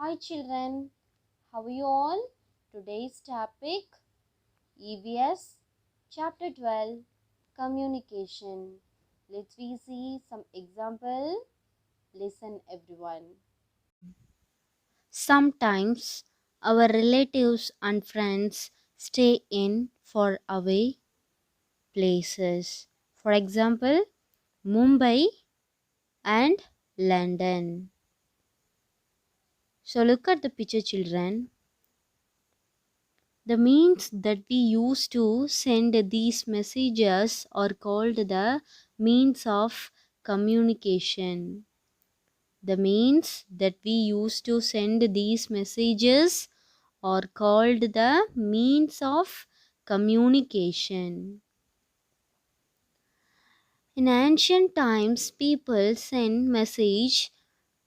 Hi children, how are you all? Today's topic EVS Chapter 12 Communication. Let's we see some example. Listen everyone. Sometimes our relatives and friends stay in far away places. For example, Mumbai and London. So look at the picture children. The means that we use to send these messages are called the means of communication. The means that we use to send these messages are called the means of communication. In ancient times, people sent message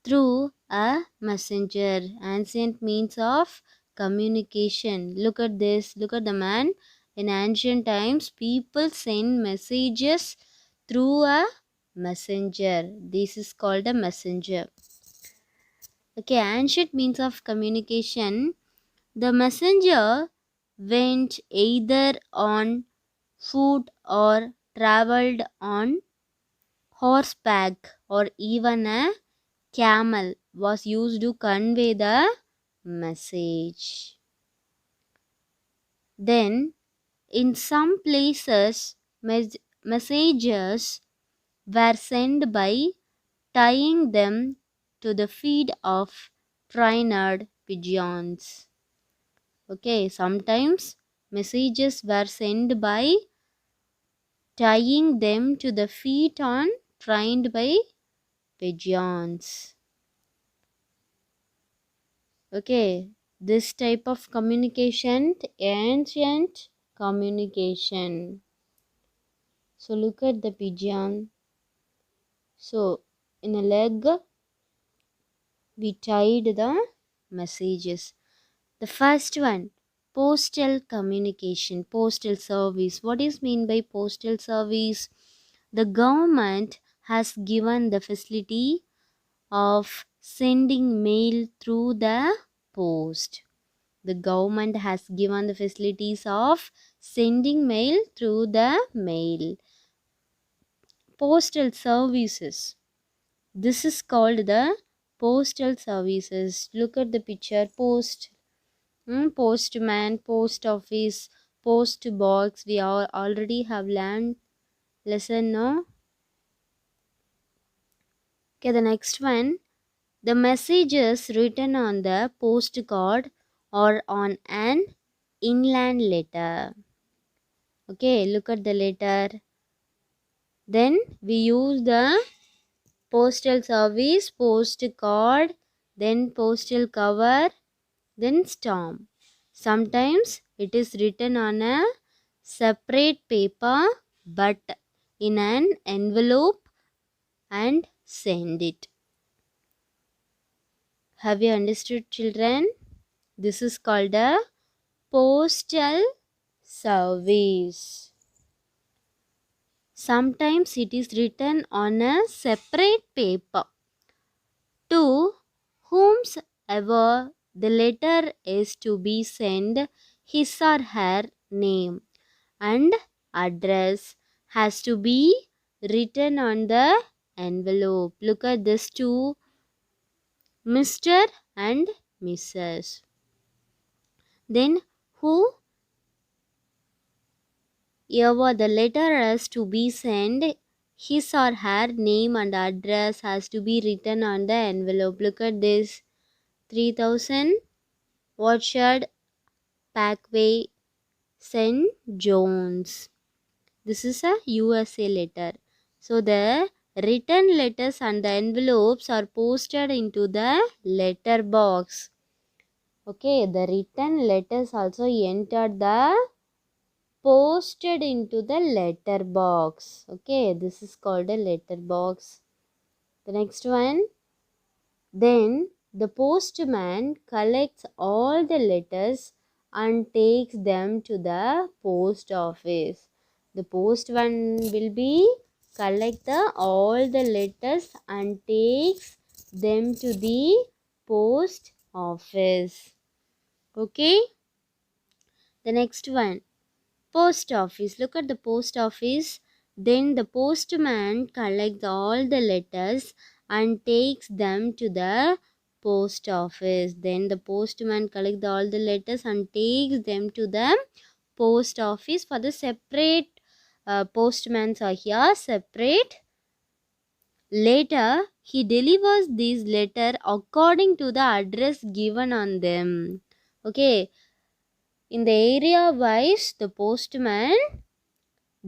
through a messenger. Ancient means of communication. Look at this. Look at the man. In ancient times, people send messages through a messenger. This is called a messenger. Okay, ancient means of communication. The messenger went either on foot or traveled on horseback or even a camel was used to convey the message. Then, in some places, messages were sent by tying them to the feet of trained pigeons. Okay, sometimes messages were sent by tying them to the feet on trained by pigeons. Okay, this type of communication, ancient communication. So look at the pigeon. So in a leg we tied the messages. The first one, postal communication, postal service. What is mean by postal service? The government has given the facility of sending mail through the post. The government has given the facilities of sending mail through the mail. Postal services. This is called the postal services. Look at the picture. Postman, post office, post box. We all already have learned lesson, no? Okay, the next one. The messages written on the postcard or on an inland letter. Okay, look at the letter. Then we use the postal service, postcard, then postal cover, then stamp. Sometimes it is written on a separate paper but in an envelope and send it. Have you understood children? This is called a postal service. Sometimes it is written on a separate paper. To whomsoever the letter is to be sent, his or her name and address has to be written on the envelope. Look at this two, Mr. and Mrs. Then who ever the letter is to be sent, his or her name and address has to be written on the envelope. Look at this 3000 Orchard Parkway, St. John's. This is a USA letter. So the written letters and the envelopes are posted into the letter box. Okay, the written letters also entered the posted into the letter box. Okay, this is called a letter box. The next one, then the postman collects all the letters and takes them to the post office. The postman will be collect all the letters and takes them to the post office. Okay, the next one, post office. Look at the post office. Then the postman collects all the letters and takes them to the post office. Then the postman collects all the letters and takes them to the post office for the separate postmans are here separate. Later, he delivers these letter according to the address given on them. Okay, in the area wise, the postman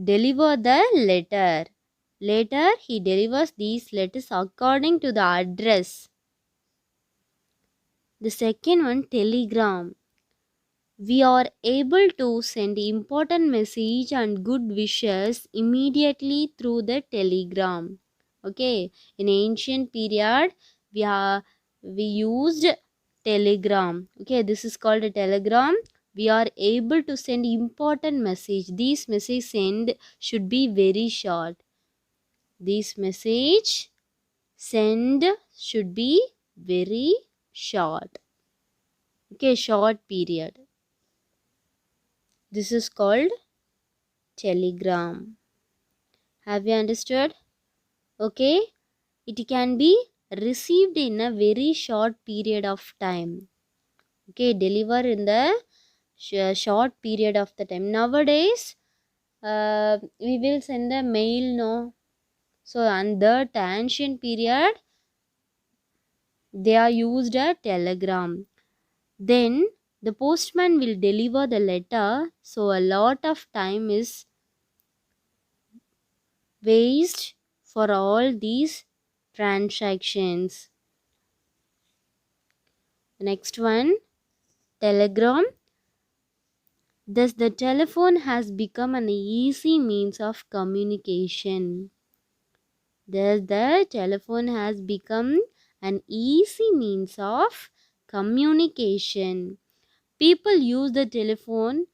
deliver the letter. Later, he delivers these letters according to the address. The second one, telegram. We are able to send important message and good wishes immediately through the telegram. Okay, in ancient period, we used telegram. Okay, this is called a telegram. We are able to send important message. These message send should be very short. This message send should be very short. Okay, short period. This is called telegram. Have you understood? Okay, it can be received in a very short period of time. Okay, deliver in the short period of the time. Nowadays, we will send a mail, no? So, on that ancient period, they are used a telegram. Then the postman will deliver the letter. So, a lot of time is waste for all these transactions. Next one, telegram. Thus, the telephone has become an easy means of communication. Thus, the telephone has become an easy means of communication. People use the telephone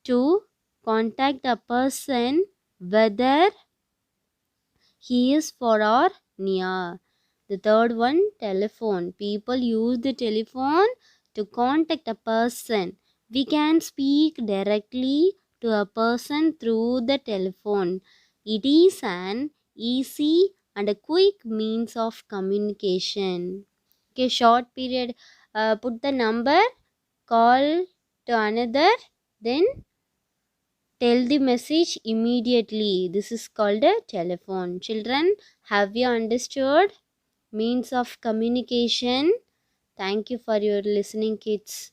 to contact a person whether he is far or near. The third one, telephone. People use the telephone to contact a person. We can speak directly to a person through the telephone. It is an easy and a quick means of communication. Okay, short period. Put the number, call to another, then tell the message immediately. This is called a telephone. Children, have you understood means of communication? Thank you for your listening, kids.